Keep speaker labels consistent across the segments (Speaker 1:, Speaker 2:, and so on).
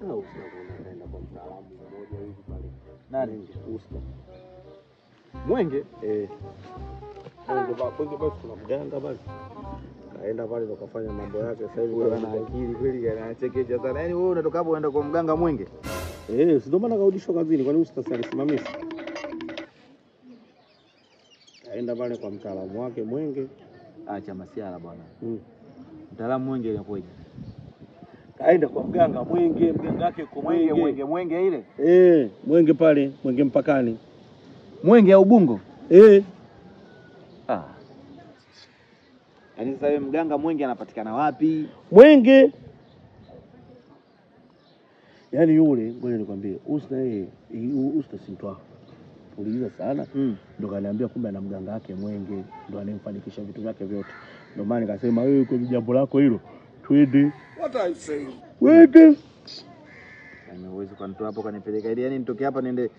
Speaker 1: Unaenda kwa mtaalamu mmoja hivi pale.
Speaker 2: Nani?
Speaker 1: Usta.
Speaker 2: Mwenge?
Speaker 1: Mwenge basi kuna mganga basi. Kaenda pale ndo kafanya mambo yake sasa hivi
Speaker 2: Wewe ana akili kweli, anachekecha sana. Yaani wewe unatoka hapo unaenda kwa mganga Mwenge?
Speaker 1: Si ndio maana kaudishwa kazini, kwani usta sasa alisimamisha. Kaenda pale kwa mtaalamu wake Mwenge.
Speaker 2: Acha masiala bwana. Mtaalamu Mwenge inakuwaje?
Speaker 1: Kaenda kwa mganga Mwenge, mganga wake kwa
Speaker 2: Mwenge ile?
Speaker 1: Mwenge pale, Mwenge mpakani.
Speaker 2: Mwenge ya Ubungo? Yaani sasa mganga Mwenge anapatikana wapi?
Speaker 1: Mwenge. Yaani yule, ngoja nikwambie, Usta Usta simtoa. Uliza sana. Ndio kaniambia kumbe ana mganga wake Mwenge, ndio anemfanikisha vitu vyake vyote. Ndio maana nikasema wewe kwenye jambo lako hilo, twende. What are you saying? Wende.
Speaker 2: Yaani uweze kunitoa hapo kanipeleka ili yani nitoke hapa niende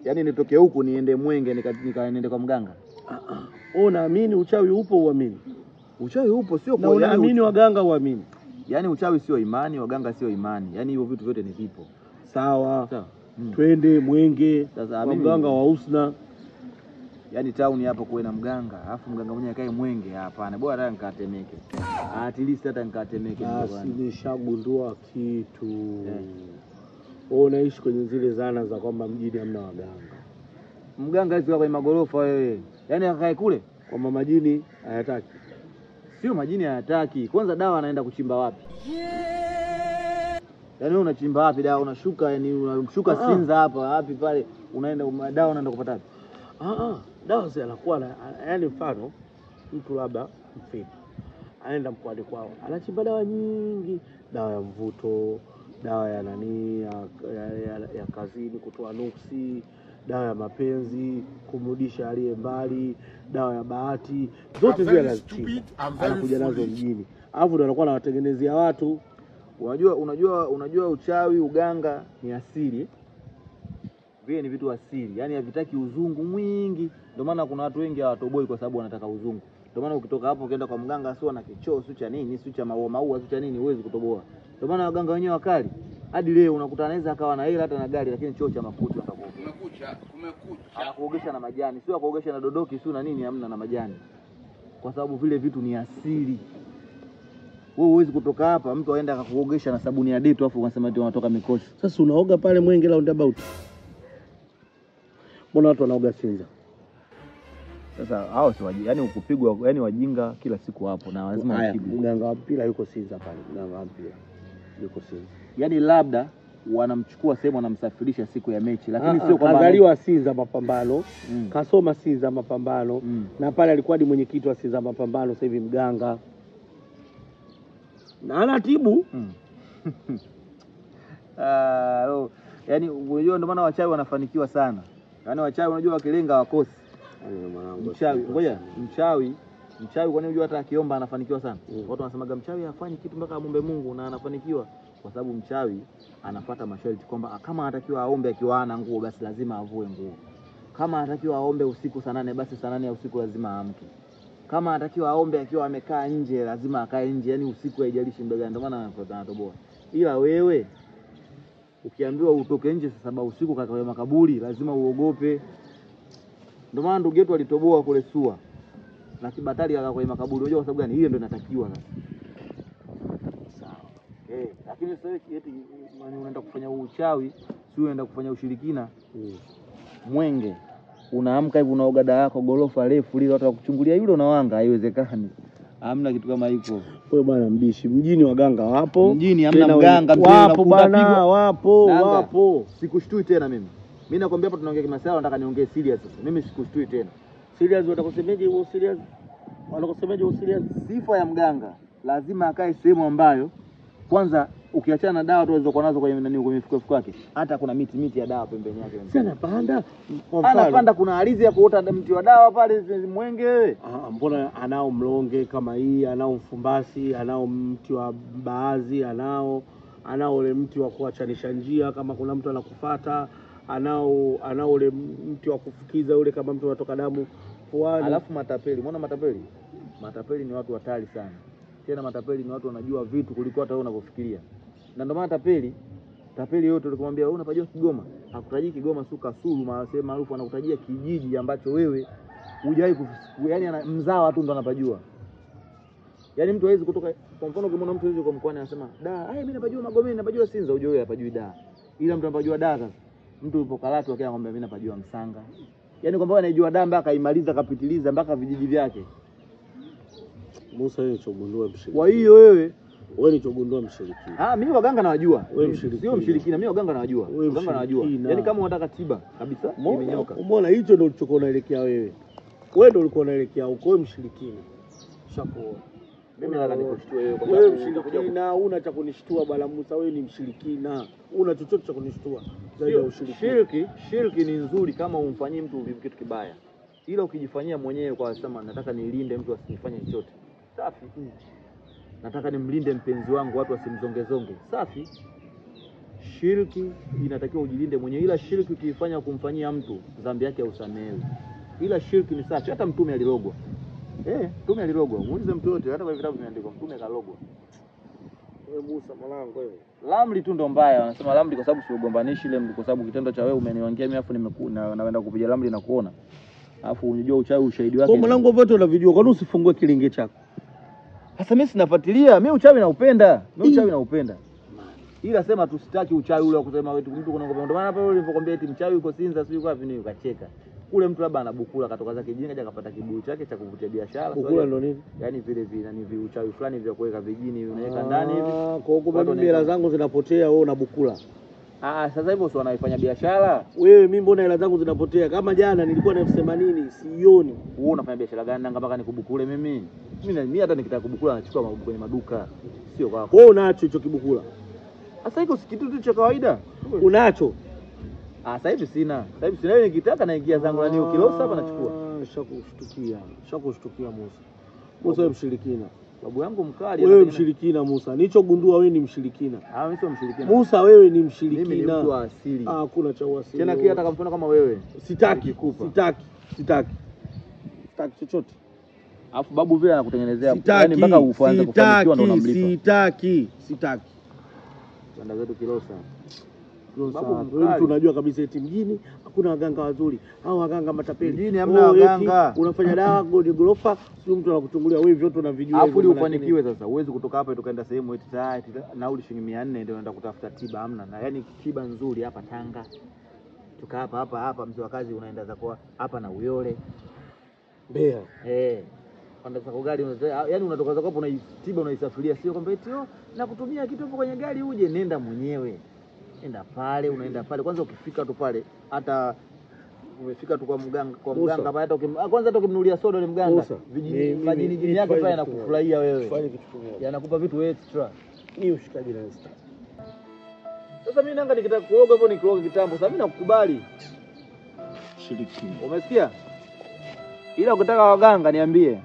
Speaker 2: yaani nitoke huku niende Mwenge nikaende kwa mganga.
Speaker 1: Wewe unaamini uchawi upo uamini?
Speaker 2: Uchawi upo sio
Speaker 1: kwa unaamini waganga uamini.
Speaker 2: Yaani uchawi sio imani, waganga sio imani. Yaani hivyo vitu vyote ni vipo.
Speaker 1: Sawa. Twende Mwenge. Sasa mganga wa Usna.
Speaker 2: Yaani town hapo kuwe na mganga, alafu mganga mwenyewe akae Mwenge, hapana. Bora hata nikatemeke. At least hata nikatemeke
Speaker 1: ndio bwana. Nishagundua kitu. Wewe unaishi kwenye zile zana za kwamba mjini hamna waganga.
Speaker 2: Mganga hizo kwenye magorofa wewe. Yaani akae kule
Speaker 1: kwa majini hayataki.
Speaker 2: Sio majini hayataki. Kwanza dawa anaenda kuchimba wapi? Yaani wewe unachimba wapi dawa? Unashuka yani unashuka Sinza hapa wapi pale unaenda dawa unaenda kupata wapi?
Speaker 1: Dawa zile anakuwa yani mfano mtu labda mfiti anaenda mkoani kwao anachimba dawa nyingi, dawa ya mvuto, dawa ya nani ya kazini kutoa nuksi, dawa ya mapenzi kumrudisha aliye mbali, dawa ya bahati, zote zile anazichimba anakuja nazo mjini, alafu ndio anakuwa anawatengenezea watu.
Speaker 2: Unajua uchawi uganga ni asili. Vile ni vitu asili, yani havitaki uzungu mwingi. Ndio maana kuna watu wengi hawatoboi kwa sababu wanataka uzungu. Ndio maana ukitoka hapo ukienda kwa mganga sio na kichoo, sio cha nini, sio cha maua, sio cha nini, huwezi kutoboa. Ndio maana waganga wenyewe wakali. Hadi leo unakuta anaweza akawa na hela hata na gari lakini choo cha mafuta
Speaker 3: kumekucha.
Speaker 2: Anakuogesha na majani, sio kuogesha na dodoki, sio na nini, hamna na majani. Kwa sababu vile vitu ni asili. Wewe huwezi kutoka hapa mtu aenda akakuogesha na sabuni ya Dettol afu unasema eti unatoka mikosi.
Speaker 1: Sasa unaoga pale Mwenge roundabout. Mbona watu wanaoga Sinza?
Speaker 2: Sasa hao si yani ukupigwa yani wajinga kila siku hapo na lazima wapigwe.
Speaker 1: Mganga wa mpira yuko Sinza pale, mganga wa mpira yuko Sinza.
Speaker 2: Yaani labda wanamchukua sehemu wanamsafirisha siku ya mechi lakini sio kwamba
Speaker 1: kazaliwa Sinza Mapambano, kasoma Sinza Mapambano na pale alikuwa hadi mwenyekiti wa Sinza Mapambano, sasa hivi mganga. Na anatibu.
Speaker 2: Yaani unajua ndio maana wachawi wanafanikiwa sana. Yaani wachawi unajua wakilenga wakosi. Mchawi, ngoja, mchawi kwani unajua hata akiomba anafanikiwa sana. Watu wanasemaga mchawi hafanyi kitu mpaka aombe Mungu na anafanikiwa kwa sababu mchawi anafuata masharti kwamba kama anatakiwa aombe akiwa hana nguo basi lazima avue nguo. Kama anatakiwa aombe usiku saa 8 basi saa 8 ya usiku lazima aamke. Kama anatakiwa aombe akiwa amekaa nje lazima akae nje, yani usiku haijalishi muda gani, ndio maana anatoboa. Ila wewe ukiambiwa utoke nje saa 7 usiku kakae makaburi lazima uogope. Ndio maana ndugu yetu alitoboa kule SUA na Kibatali akakaa kwenye makaburi. Unajua kwa sababu gani? Hiyo ndio inatakiwa sasa. Sawa. Lakini sasa eti unaenda kufanya uchawi, sio unaenda kufanya ushirikina. Mwenge unaamka hivi unaoga dawa yako gorofa refu lile watu wakuchungulia yule unawanga, haiwezekani. Hamna kitu kama hiko.
Speaker 1: Wewe bwana mbishi, mjini waganga wapo.
Speaker 2: Mjini hamna mganga
Speaker 1: wapo bwana, wapo.
Speaker 2: Sikushtui tena mimi. Mimi nakwambia hapa tunaongea kimasala, nataka niongee serious sasa. Mimi sikushtui tena.
Speaker 1: Serious watakusemeje huo serious? Wanakusemeje huo serious?
Speaker 2: Sifa ya mganga lazima akae sehemu ambayo kwanza ukiachana na dawa tuweza kuwa nazo kwenye nani kwenye mifuko yake. Hata kuna miti ya dawa pembeni yake.
Speaker 1: Sana panda.
Speaker 2: Anapanda kuna ardhi ya kuota mti wa dawa pale Mwenge wewe.
Speaker 1: Mbona anao mlonge kama hii, anao mfumbasi, anao mti wa baazi, anao ule mti wa kuachanisha njia kama kuna mtu anakufuata, anao ule mti wa kufukiza ule kama mtu anatoka damu puani.
Speaker 2: Alafu matapeli, umeona matapeli? Matapeli ni watu hatari sana. Tena matapeli ni watu wanajua vitu kuliko hata wewe unavyofikiria. Na ndio maana tapeli yote ulikomwambia wewe unapajua Kigoma, hakutajii Kigoma suka sulu sehemu maarufu, anakutajia kijiji ambacho wewe hujawahi yani mzawa tu ndo anapajua. Yaani mtu hawezi kutoka, kwa mfano ukimwona mtu yuko mkoani anasema da, mimi napajua Magomeni, napajua Sinza, ujue wewe hapajui da. Ila mtu anapajua da sasa. Mtu yupo Karatu akiwa anakuambia mimi napajua Msanga. Yaani kwamba anajua da mpaka kaimaliza kapitiliza mpaka vijiji vyake.
Speaker 1: Musa yeye chogundua mshirikina.
Speaker 2: Kwa hiyo wewe
Speaker 1: ni chogundua mshirikina.
Speaker 2: Mimi waganga nawajua.
Speaker 1: Wewe mshirikina.
Speaker 2: Sio mshirikina, mimi waganga nawajua. Waganga nawajua. Yaani kama unataka tiba kabisa imenyoka.
Speaker 1: Umeona hicho ndio ulichokuwa unaelekea wewe. Wewe ndio ulikuwa unaelekea huko, wewe mshirikina. Shakuona.
Speaker 2: Mimi nataka nikushtua wewe kwa
Speaker 1: sababu mshirikina, una cha kunishtua bwana Musa, wewe ni mshirikina. Una chochote cha kunishtua zaidi ya ushirikina.
Speaker 2: Shirki ni nzuri kama umfanyie mtu kitu kibaya. Ila ukijifanyia mwenyewe kwa sema nataka nilinde mtu asinifanye chochote. Safi. Nataka nimlinde mpenzi wangu watu wasimzongezonge. Safi. Shirki inatakiwa ujilinde mwenyewe, ila shirki ukifanya kumfanyia mtu dhambi yake hausamehewi. Ila shirki ni safi, hata mtume alirogwa. Mtume alirogwa. Muulize mtu yote, hata kwa vitabu vimeandikwa mtume kalogwa.
Speaker 1: Wewe Musa mwanangu wewe.
Speaker 2: Lamli tu ndo mbaya. Wanasema lamli kwa sababu siogombanishi ile, kwa sababu kitendo cha wewe umeniongea mimi afu naenda kupiga lamli na kuona. Alafu unajua uchawi ushahidi wake.
Speaker 1: Kwa mwanangu wote unavijua, kwa nini usifungue kilinge chako?
Speaker 2: Sasa mimi sinafuatilia, mimi uchawi naupenda. Mimi uchawi naupenda. Ila sema tusitaki uchawi ule wa kusema wetu mtu kuna ngombe. Ndio maana hapa nilipokuambia eti mchawi uko Sinza sio kwa wapi, ukacheka. Kule mtu labda anabukula katoka zake jini kaja akapata kibuyu chake cha kuvutia biashara.
Speaker 1: Bukula ndo nini?
Speaker 2: Yaani vile ni uchawi fulani vya kuweka vijini unaweka ndani hivi.
Speaker 1: Kwa hiyo mimi hela zangu zinapotea, wewe unabukula.
Speaker 2: Sasa hivyo sio wanaifanya biashara.
Speaker 1: Wewe mimi mbona hela zangu zinapotea? Kama jana nilikuwa na 80 sioni.
Speaker 2: Wewe unafanya biashara gani nanga mpaka nikubukule mimi? Mimi hata nikitaka kubukula nachukua kwenye maduka. Sio kwako.
Speaker 1: Wewe unacho hicho kibukula?
Speaker 2: Sasa hiko si kitu cha kawaida.
Speaker 1: Unacho?
Speaker 2: Sasa hivi sina. Sasa hivi sina, nikitaka naingia zangu na niyo kilosa hapa nachukua.
Speaker 1: Shakushtukia Musa. Musa wewe mshirikina.
Speaker 2: Babu yangu mkali.
Speaker 1: Wewe mshirikina Musa. Nilichogundua wewe ni mshirikina.
Speaker 2: Mimi sio mshirikina.
Speaker 1: Musa wewe ni mshirikina.
Speaker 2: Mimi ni mtu wa asili.
Speaker 1: Hakuna cha uasili.
Speaker 2: Tena kia hata mfano kama wewe.
Speaker 1: Sitaki chochote.
Speaker 2: Alafu babu vile anakutengenezea yani mpaka uanze kufanikiwa ndo unamlipa.
Speaker 1: Sitaki.
Speaker 2: Banda zetu Kilosa.
Speaker 1: Wewe unajua kabisa eti mjini hakuna waganga wazuri. Hao waganga matapeli.
Speaker 2: Mjini hamna waganga.
Speaker 1: Unafanya dawa godi gorofa, sio mtu anakuchungulia wewe vyote unavijua.
Speaker 2: Alafu ili ufanikiwe sasa, uweze kutoka hapa tukaenda sehemu eti nauli shilingi 400 ndio unaenda kutafuta tiba, hamna. Na yani tiba nzuri hapa Tanga. Tuka hapa mzee wa kazi unaenda zako hapa na Uyole.
Speaker 1: Mbeya.
Speaker 2: Panda zako gari yani unatoka zako hapo tiba unaisafiria, sio kwamba eti na kutumia kitu hapo kwenye gari uje, nenda mwenyewe. Unaenda pale kwanza, ukifika tu pale hata umefika tu kwa mganga pale, hata kwanza hata ukimnulia soda ile mganga majini yake pale anakufurahia wewe.
Speaker 1: Fanye kitu kimoja.
Speaker 2: Yanakupa vitu extra.
Speaker 1: Ni ushikaji na extra.
Speaker 2: Sasa mimi nanga nikitaka kuroga hapo nikiroga kitambo. Sasa mimi nakukubali.
Speaker 1: Shirikina.
Speaker 2: Umesikia? Ila ukitaka waganga niambie.